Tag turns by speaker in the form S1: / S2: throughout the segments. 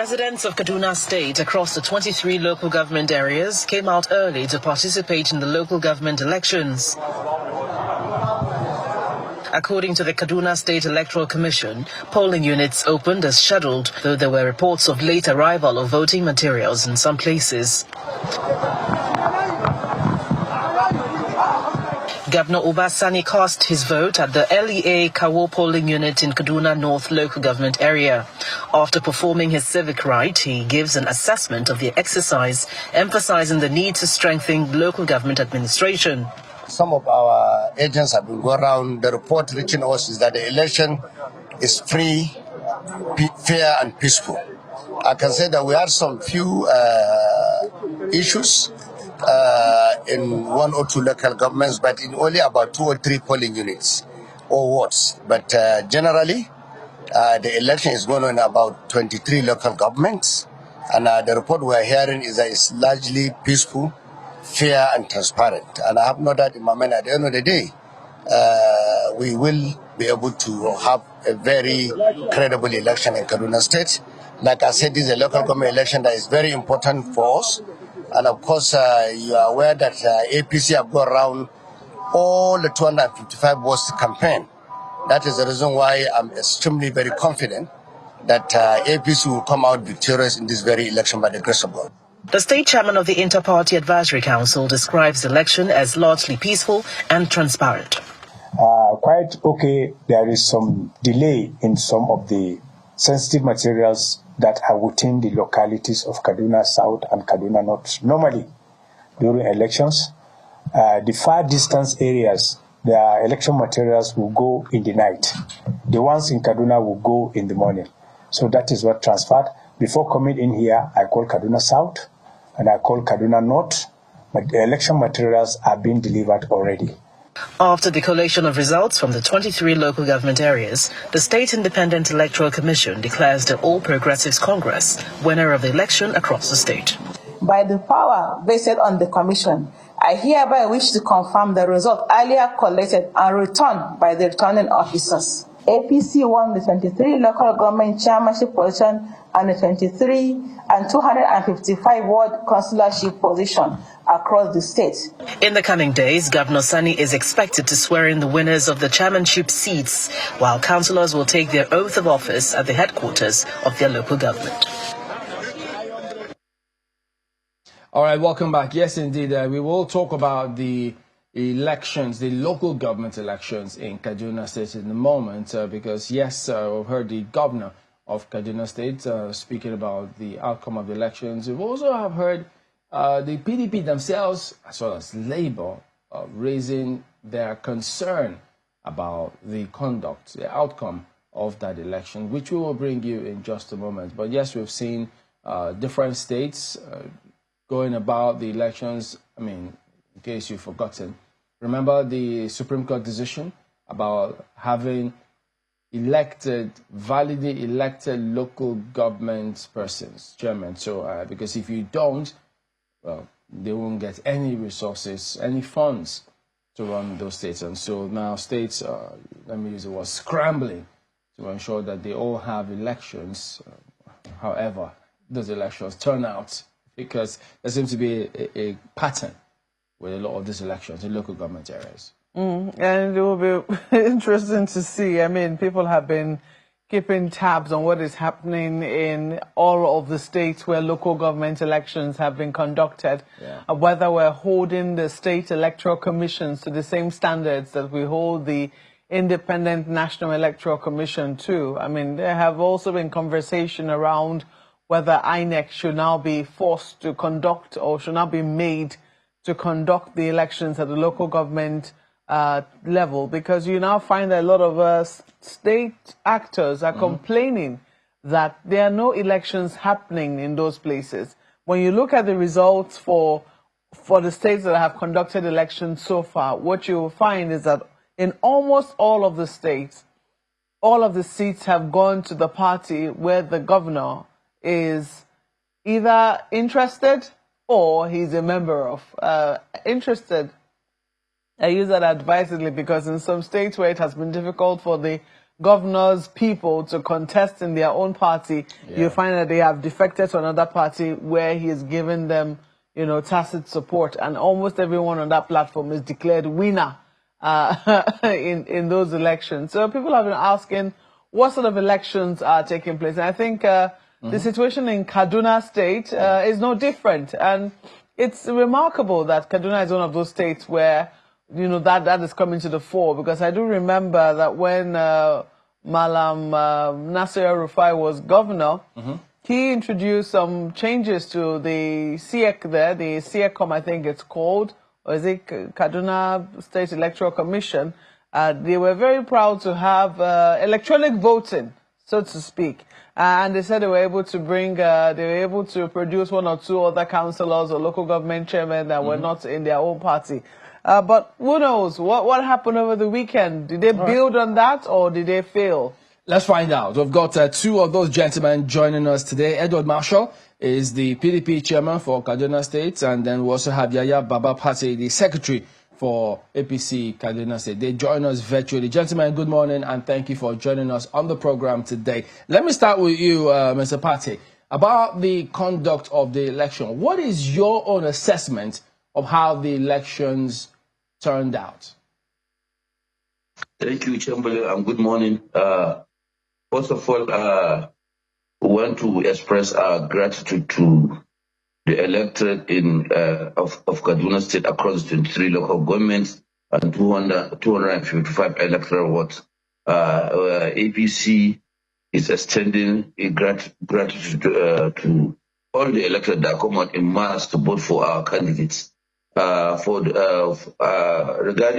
S1: Residents of Kaduna State across the 23 local government areas came out early to participate in the local government elections. According to the Kaduna State Electoral Commission, polling units opened as scheduled, though there were reports of late arrival of voting materials in some places. Governor Obasani cast his vote at the LEA Kawo polling unit in Kaduna North local government area. After performing his civic right, he gives an assessment of the exercise, emphasizing the need to strengthen local government administration.
S2: Some of our agents have been going around. The report reaching us is that the election is free, fair and peaceful. I can say that we had some few issues in one or two local governments, but in only about 2 or 3 polling units or wards. But generally, the election is going on in about 23 local governments. And the report we're hearing is that it's largely peaceful, fair and transparent. And I have no doubt in my mind at the end of the day, we will be able to have a very credible election in Kaduna State. Like I said, this is a local government election that is very important for us. And of course, you are aware that APC have gone around all the 255 wards to campaign. That is the reason why I'm extremely very confident that APC will come out victorious in this very election by the grace of God.
S1: The state chairman of the Inter-Party Advisory Council describes the election as largely peaceful and transparent.
S3: Quite okay. There is some delay in some of the sensitive materials that are within the localities of Kaduna South and Kaduna North. Normally, during elections, the far distance areas, their election materials will go in the night. The ones in Kaduna will go in the morning. So that is what transferred. Before coming in here, I called Kaduna South and I called Kaduna North, but the election materials are being delivered already.
S1: After the collation of results from the 23 local government areas, the State Independent Electoral Commission declares the All Progressives Congress winner of the election across the state.
S4: By the power vested on the Commission, I hereby wish to confirm the result earlier collected and returned by the returning officers. APC won the 23 local government chairmanship position and the 23 and 255 ward councillorship position across the state.
S1: In the coming days, Governor Sani is expected to swear in the winners of the chairmanship seats, while councillors will take their oath of office at the headquarters of their local government.
S5: All right, welcome back. Yes, indeed, we will talk about the elections, the local government elections in Kaduna State in a moment, because yes, we've heard the governor of Kaduna State speaking about the outcome of the elections. We've also have heard the PDP themselves, as well as Labour, raising their concern about the conduct, the outcome of that election, which we will bring you in just a moment. But yes, we've seen different states going about the elections. I mean, in case you've forgotten, remember the Supreme Court decision about having validly elected local government persons, chairman. So, because if you don't, well, they won't get any resources, any funds to run those states. And so now states, let me use the word, scrambling to ensure that they all have elections. However, those elections turn out, because there seems to be a pattern with a lot of these elections in local government areas.
S6: And it will be interesting to see. I mean, people have been keeping tabs on what is happening in all of the states where local government elections have been conducted, whether we're holding the state electoral commissions to the same standards that we hold the Independent National Electoral Commission to. I mean, there have also been conversation around whether INEC should now be forced to conduct or should now be made to conduct the elections at the local government level, because you now find that a lot of state actors are complaining that there are no elections happening in those places. When you look at the results for the states that have conducted elections so far, what you will find is that in almost all of the states, all of the seats have gone to the party where the governor is either interested or he's a member of. Interested, I use that advisedly, because in some states where it has been difficult for the governors' people to contest in their own party, you find that they have defected to another party where he is giving them, tacit support, and almost everyone on that platform is declared winner in those elections. So people have been asking what sort of elections are taking place, and I think the situation in Kaduna State is no different, and it's remarkable that Kaduna is one of those states where that is coming to the fore, because I do remember that when Malam Nasir Rufai was governor, he introduced some changes to the SIEC there, the SIECOM I think it's called, or is it Kaduna State Electoral Commission. They were very proud to have electronic voting, so to speak. And they said they were able to produce one or two other councillors or local government chairmen that were not in their own party. But who knows? What happened over the weekend? Did they build on that, or did they fail?
S5: Let's find out. We've got two of those gentlemen joining us today. Edward Marshall is the PDP chairman for Kaduna State, and then we also have Yaya Baba Pate, the secretary for APC Kaduna State. They join us virtually. Gentlemen, good morning, and thank you for joining us on the program today. Let me start with you, Mr. Pate, about the conduct of the election. What is your own assessment of how the elections turned out?
S7: Thank you, Chamberlain, and good morning. First of all, we want to express our gratitude to the electorate of Kaduna State across 23 local governments and 255 electoral wards. APC is extending a gratitude to all the electors that come out in mass to vote for our candidates. Regarding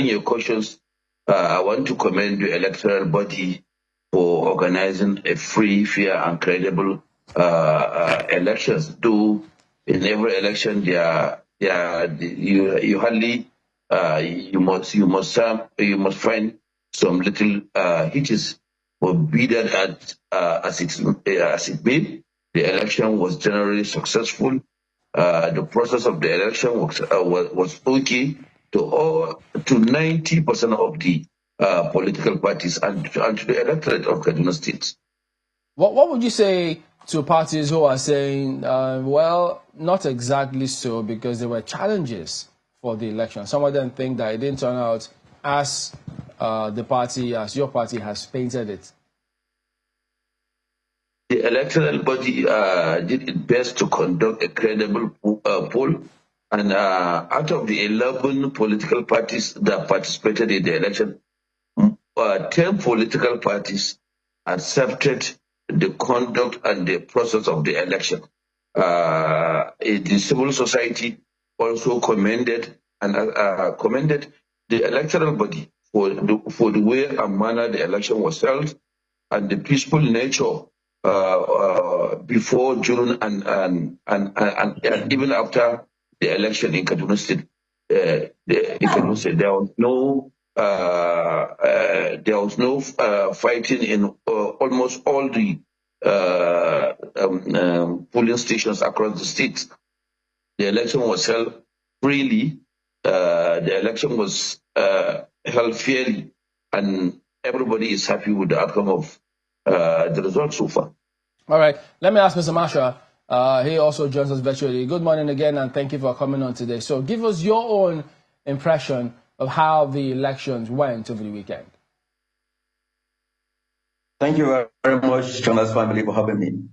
S7: your questions, I want to commend the electoral body for organizing a free, fair, and credible elections. Though in every election, you must find some little hitches, but be that as it may, the election was generally successful. The process of the election was okay to 90% of the political parties and to the electorate of Kaduna State.
S5: What would you say to parties who are saying, well, not exactly so, because there were challenges for the election? Some of them think that it didn't turn out as your party has painted it.
S7: The electoral body did its best to conduct a credible poll, and out of the 11 political parties that participated in the election, 10 political parties accepted the conduct and the process of the election. The civil society also commended the electoral body for the way and manner the election was held, and the peaceful nature before, during, and even after the election in Kaduna State. There was no fighting in almost all the polling stations across the state. The election was held freely. The election was held fairly, and everybody is happy with the outcome of the results so far.
S5: All right. Let me ask Mr. Marshall. He also joins us virtually. Good morning again, and thank you for coming on today. So give us your own impression of how the elections went over the weekend.
S8: Thank you very much, Jonas family, for having me.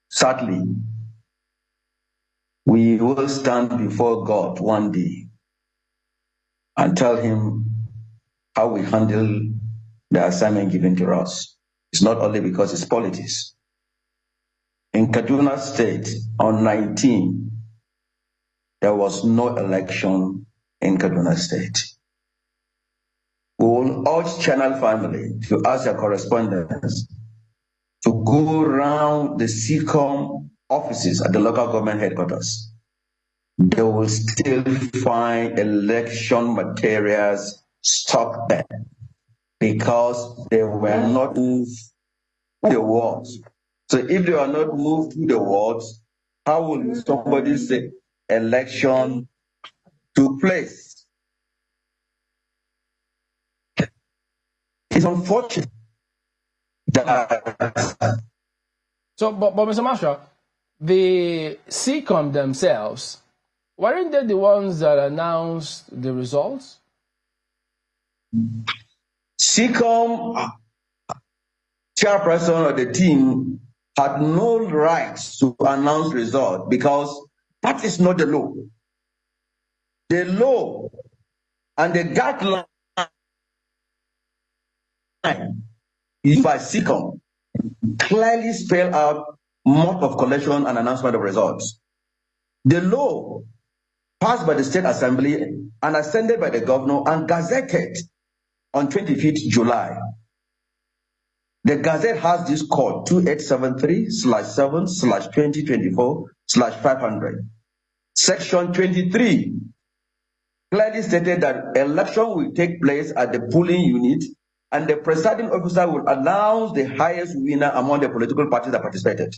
S8: Sadly, we will stand before God one day and tell him how we handle the assignment given to us. It's not only because it's politics. In Kaduna State, on 19, there was no election in Kaduna State. We will urge Channel family to ask their correspondents to go around the SECOM offices at the local government headquarters. They will still find election materials stuck there because they were not moved through the walls. So if they are not moved through the walls, how will somebody say election took place? It's unfortunate
S5: So, but Mr. Marshall, the SECOM themselves, weren't they the ones that announced the results?
S8: SECOM chairperson of the team had no rights to announce results because that is not the law. The law and the guideline used by SECOM clearly spell out mode of collection and announcement of results. The law passed by the State Assembly and ascended by the governor and gazetted on 25th July. The Gazette has this code 2873/7/2024/500. Section 23 clearly stated that election will take place at the polling unit and the presiding officer will announce the highest winner among the political parties that participated.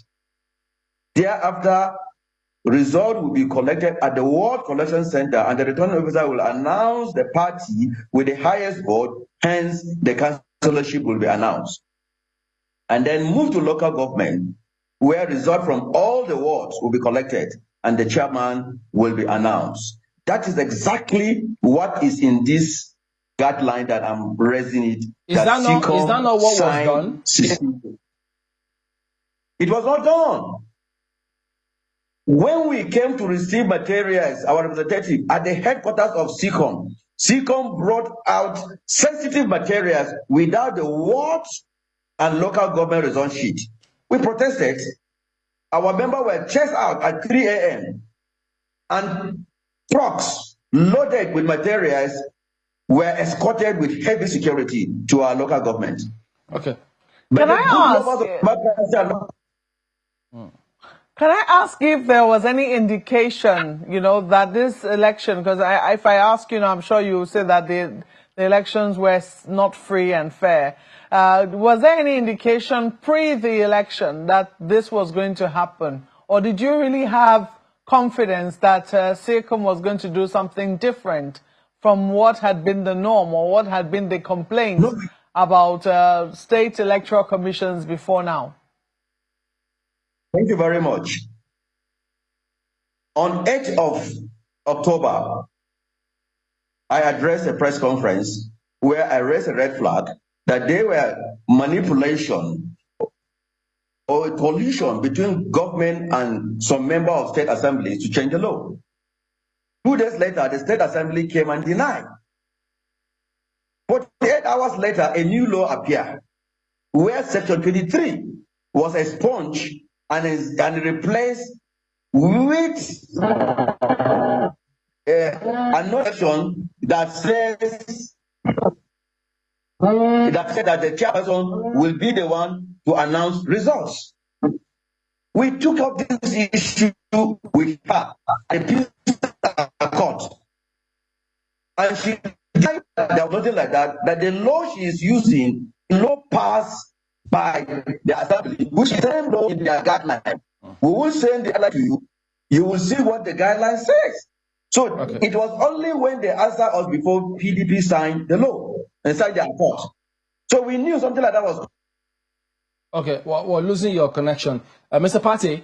S8: Thereafter, result will be collected at the Ward Collection Center and the returning officer will announce the party with the highest vote, hence the councillorship will be announced. And then move to local government, where results from all the wards will be collected and the chairman will be announced. That is exactly what is in this guideline that I'm raising it.
S5: Is that not what was done?
S8: It was not done. When we came to receive materials, our representative at the headquarters of SECOM brought out sensitive materials without the wards and local government result sheet. We protested. Our members were chased out at 3 a.m. and trucks loaded with materials were escorted with heavy security to our local government.
S5: Okay.
S8: But
S6: Can I ask if there was any indication, that this election, because if I ask, I'm sure you will say that the elections were not free and fair. Was there any indication pre the election that this was going to happen? Or did you really have confidence that SECOM was going to do something different from what had been the norm or what had been the complaints about state electoral commissions before now?
S8: Thank you very much. On 8th of October, I addressed a press conference where I raised a red flag that there were manipulation or a collusion between government and some member of state assemblies to change the law. 2 days later, the state assembly came and denied. 48 hours later, a new law appeared where section 23 was expunged and replaced with another section that says that the chairperson will be the one to announce results. We took up this issue with her at the court, and she said there was nothing like that. That the law she is using, the law passed by the assembly, which is the same law in their guideline. We will send the guideline to you. You will see what the guideline says. So It was only when they answered us before PDP signed the law and signed their report. So we knew something like that was.
S5: Okay, well, we're losing your connection. Mr. Patti,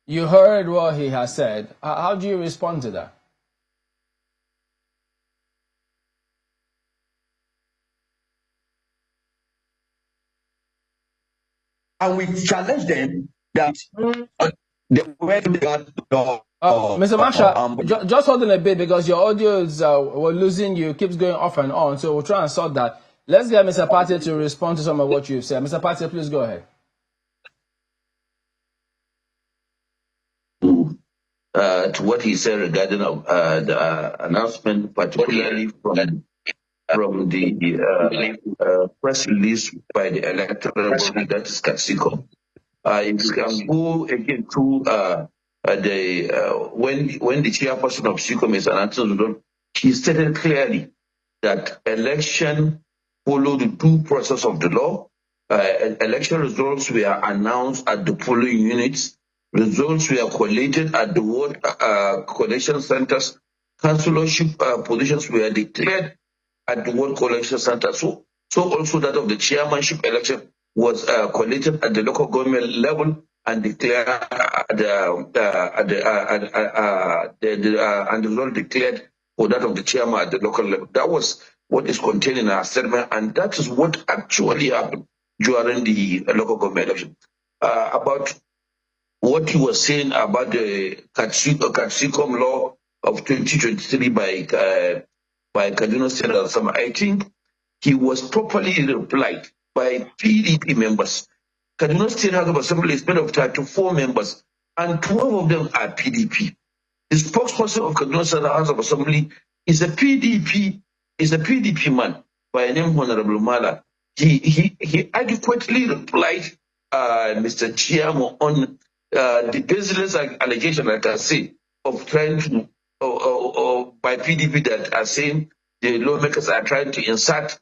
S5: you heard what he has said. How do you respond to that?
S8: And we challenged them that they went to the
S5: Mr. Marshall, just hold on a bit because your audio is we're losing you. It keeps going off and on, so we'll try and sort that. Let's get Mr. Patti to respond to some of what you've said. Mr. Patti, please go ahead.
S7: To what he said regarding the announcement, particularly from the press release by the electoral body, that is CASICO. If you can go again to when the chairperson of SECOM is announcing, he stated clearly that election followed the due process of the law. Election results were announced at the polling units. Results were collated at the ward collection centers. Councillorship positions were declared at the ward collection center. So also that of the chairmanship election was collated at the local government level and declared and the result declared for that of the chairman at the local level. That was what is contained in our statement, and that is what actually happened during the local government election. About what you were saying about the Katsicom law of 2023 by Kaduna State Assembly, I think he was properly replied by PDP members. Kaduna State House of Assembly is made of 34 members, and 12 of them are PDP. The spokesperson of Kaduna State House of Assembly is a PDP man by the name Honorable Mala. He adequately replied, Mr. Chiamo, on the baseless allegation, like I say, of trying to by PDP that are saying the lawmakers are trying to insert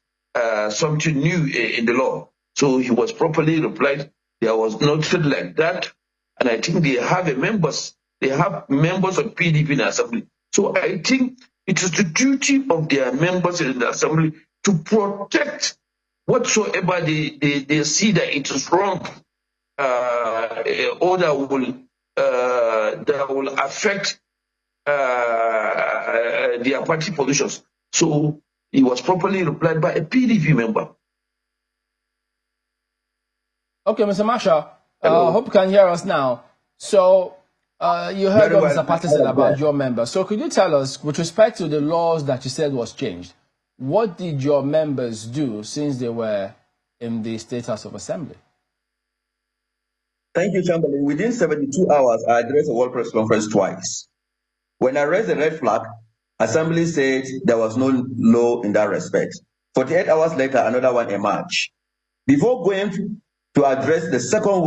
S7: something new in the law. So he was properly replied. There was nothing like that, and I think they have members of PDP in the assembly. So I think it is the duty of their members in the assembly to protect whatsoever they see that it is wrong, or that will affect their party positions. So he was properly replied by a PDP member.
S5: Okay, Mr. Marshall, I hope you can hear us now. So you heard what Mr. Patti said about your members. So could you tell us, with respect to the laws that you said was changed, what did your members do since they were in the State House of Assembly?
S8: Thank you, Chamberlain. Within 72 hours, I addressed a World Press Conference twice. When I raised the red flag, Assembly said there was no law in that respect. 48 hours later, another one emerged. Before going to address the second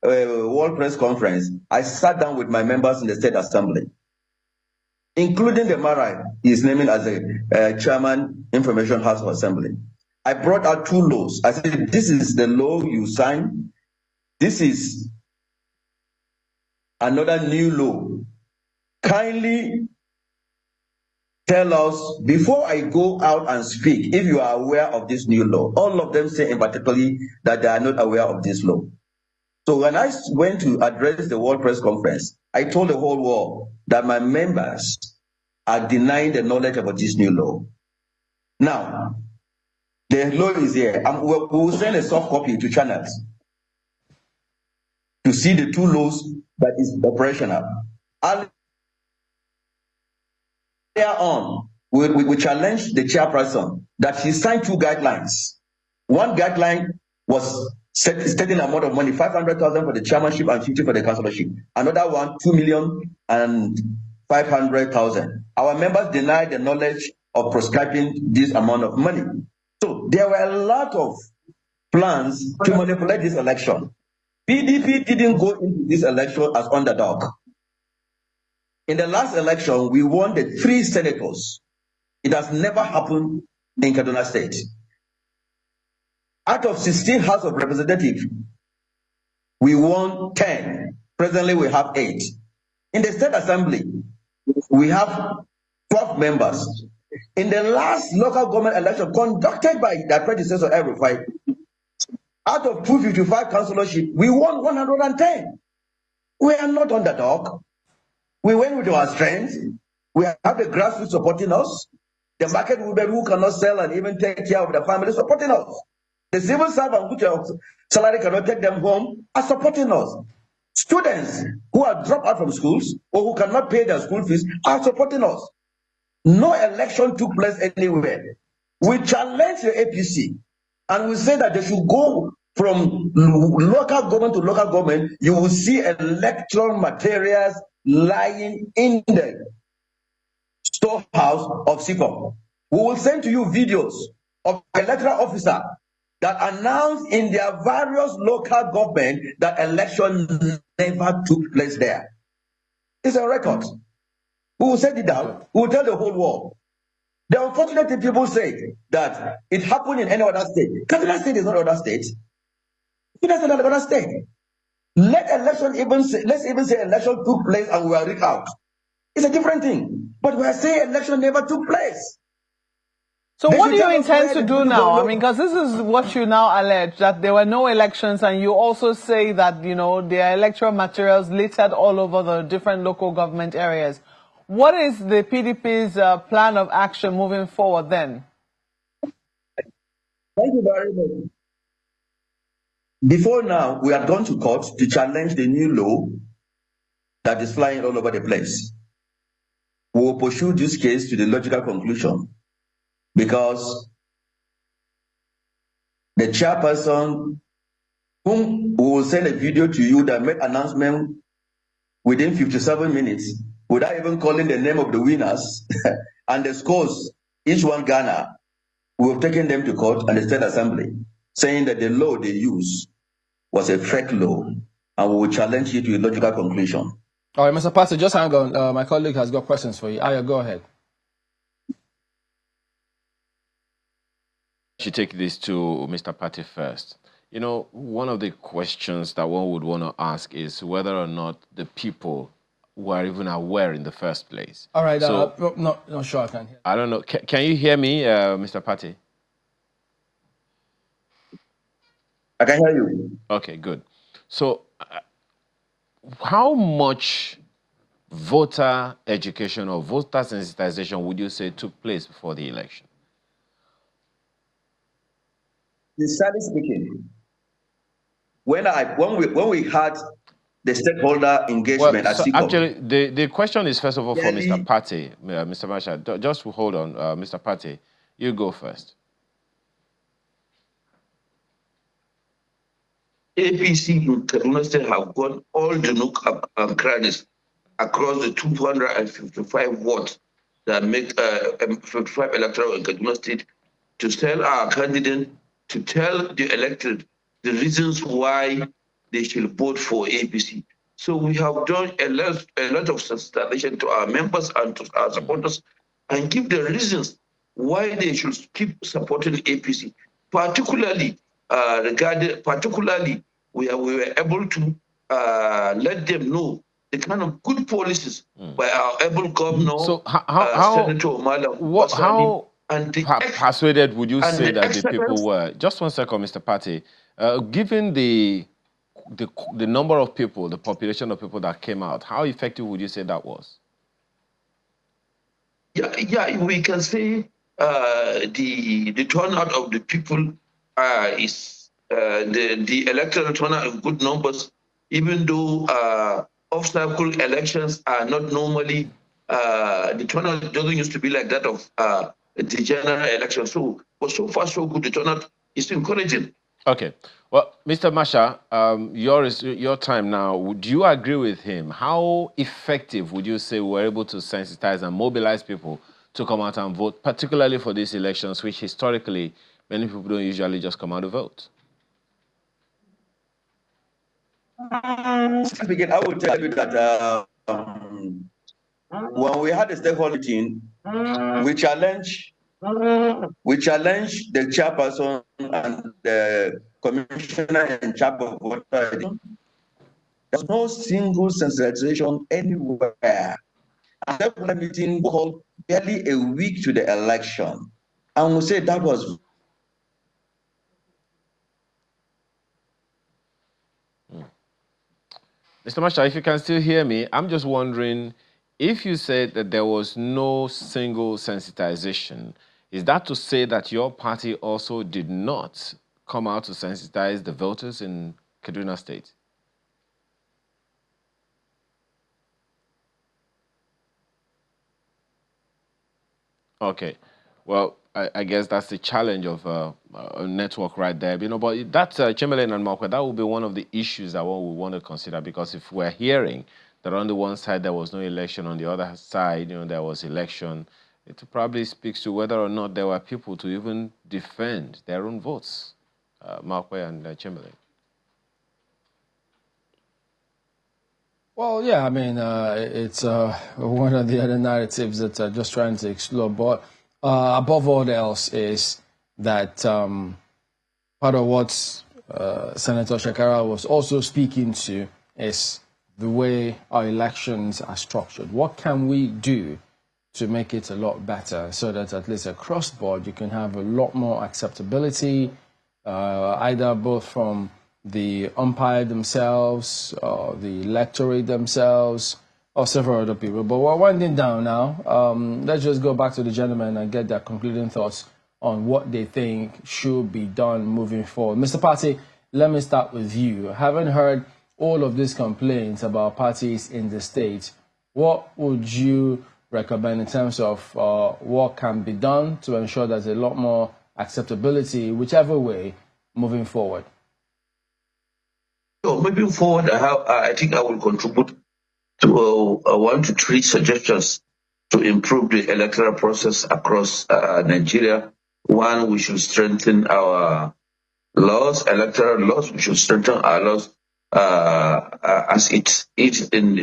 S8: World Press Conference, I sat down with my members in the State Assembly, including the Mara he is naming as a Chairman, Information House of Assembly. I brought out two laws. I said, this is the law you signed. This is another new law. Kindly tell us, before I go out and speak, if you are aware of this new law. All of them say in particular that they are not aware of this law. So when I went to address the World Press Conference, I told the whole world that my members are denying the knowledge about this new law. Now, the law is here. We will send a soft copy to channels to see the two laws that is operational. Earlier on, we challenged the chairperson that she signed two guidelines. One guideline was stating an amount of money, 500,000 for the chairmanship and 50 for the councillorship. Another one, 2,500,000. Our members denied the knowledge of prescribing this amount of money. So there were a lot of plans to manipulate this election. PDP didn't go into this election as underdog. In the last election, we won the 3 senators. It has never happened in Kaduna State. Out of 16 House of Representatives, we won 10. Presently, we have 8. In the State Assembly, we have 12 members. In the last local government election conducted by their predecessor, El-Rufai, out of 255 councillorship, we won 110. We are not underdog. We went with our strength. We have the grassroots supporting us. The market women who cannot sell and even take care of their family supporting us. The civil servants who their salary cannot take them home are supporting us. Students who are dropped out from schools or who cannot pay their school fees are supporting us. No election took place anywhere. We challenge the APC and we say that they should go from local government to local government. You will see electoral materials lying in the storehouse of SICOM. We will send to you videos of electoral officer that announced in their various local government that election never took place there. It's a record. We will send it out. We will tell the whole world. The unfortunate thing people say that it happened in any other state. Kaduna State is not another state. It is not another state. Let's even say election took place and we are rigged out. It's a different thing. But we are saying election never took place.
S6: So
S8: They
S6: what do
S8: should
S6: you
S8: tell us
S6: intend
S8: where
S6: to
S8: the
S6: do
S8: people
S6: now?
S8: don't
S6: I
S8: know.
S6: mean, because this is what you now allege, that there were no elections, and you also say that, you know, there are electoral materials littered all over the different local government areas. What is the PDP's plan of action moving forward then?
S8: Thank you very much. Before now, we had gone to court to challenge the new law that is flying all over the place. We will pursue this case to the logical conclusion because the chairperson, whom we will send a video to you that made announcement within 57 minutes without even calling the name of the winners and the scores, each one Ghana, we have taken them to court and the State Assembly, saying that the law they use was a fake law, and we will challenge you to a logical conclusion.
S5: All right, Mr. Pastor, just hang on. My colleague has got questions for you. Aya, go ahead.
S9: I should take this to Mr. Patti first. You know, one of the questions that one would want to ask is whether or not the people were even aware in the first place.
S5: All right,
S9: so,
S5: not sure I can hear.
S9: I don't know. Can you hear me, Mr. Patti?
S8: I can hear you.
S9: Okay, good. So, how much voter education or voter sensitization would you say took place before the election?
S8: Sincerely speaking, when we had the stakeholder engagement at CICOM,
S9: actually, the question is first of all for Mr. Patti, Mr. Masha. Just hold on, Mr. Patti. You go first.
S7: APC in Kaduna State have got all the nook and crannies across the 255 wards that make 55 electoral in Kaduna State to tell our candidate, to tell the electorate the reasons why they should vote for APC. So we have done a lot of sensitization to our members and to our supporters and give the reasons why they should keep supporting APC, particularly we were able to let them know the kind of good policies by our able governor,
S9: so
S7: Senator Malam Basani, and
S9: persuaded would you say that the people were? Just one second, Mr. Patti. Given the number of people, the population of people that came out, how effective would you say that was?
S7: Yeah, we can say the turnout of the people is the electoral turnout in good numbers, even though off-cycle elections are not normally, the turnout doesn't used to be like that of the general election. So, but so far so good, the turnout is encouraging.
S9: Okay. Well, Mr. Masha, your time now. Would you agree with him? How effective would you say we were able to sensitize and mobilize people to come out and vote, particularly for these elections, which historically many people don't usually just come out to vote?
S8: Speaking, I will tell you that when we had the stakeholder meeting, we challenged the chairperson and the commissioner in charge of voter ID. There's no single sensitization anywhere. And that meeting called barely a week to the election, and we say that was.
S9: Mr. Masha, if you can still hear me, I'm just wondering, if you said that there was no single sensitization, is that to say that your party also did not come out to sensitize the voters in Kaduna State? Okay. Well, I guess that's the challenge of a network right there. You know, but that's Chamberlain and Marquette, that will be one of the issues that one we want to consider, because if we're hearing that on the one side there was no election, on the other side, you know, there was election, it probably speaks to whether or not there were people to even defend their own votes. Marquette and Chamberlain.
S5: Well, yeah, I mean, it's one of the other narratives that I'm just trying to explore. But above all else is that part of what Senator Shekara was also speaking to is the way our elections are structured. What can we do to make it a lot better, so that at least across board you can have a lot more acceptability, either both from the umpire themselves, or the electorate themselves, or several other people. But we're winding down now. Let's just go back to the gentleman and get their concluding thoughts on what they think should be done moving forward. Mr. Party, let me start with you. Having heard all of these complaints about parties in the state, what would you recommend in terms of what can be done to ensure there's a lot more acceptability, whichever way, moving forward?
S7: So moving forward, I think I will contribute to 1 to 3 suggestions to improve the electoral process across Nigeria. 1, we should strengthen our laws, electoral laws. We should strengthen our laws as it is in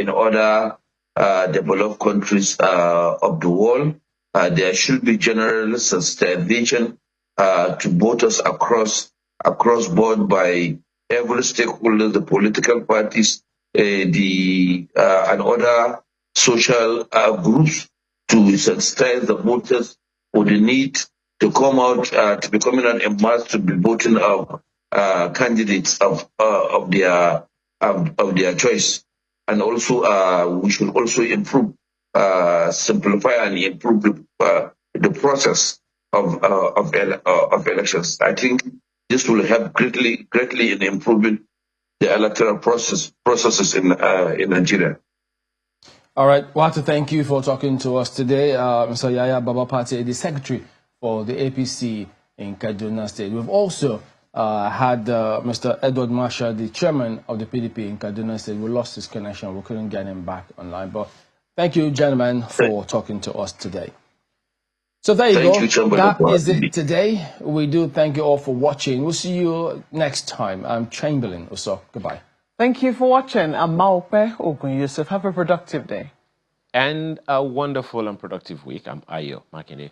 S7: other developed countries of the world. There should be general sensitization to voters across board by every stakeholder, the political parties, and other social groups, to sensitize the voters for the need to come out to be coming out en masse to be voting of candidates of their choice. And also, we should also improve, simplify, and improve the process of elections. I think this will help greatly in improving the electoral processes in Nigeria.
S5: All right. I want to thank you for talking to us today, Mr. Yaya Baba Party, the Secretary for the APC in Kaduna State. We've also had Mr. Edward Marshall, the Chairman of the PDP in Kaduna State. We lost his connection. We couldn't get him back online. But thank you, gentlemen, for talking to us today. So there you go. That is it today. We do thank you all for watching. We'll see you next time. I'm Chamberlain Uso. Goodbye.
S6: Thank you for watching. I'm Maupe Ogun Yusuf. Have a productive day.
S9: And a wonderful and productive week. I'm Ayo Makinde.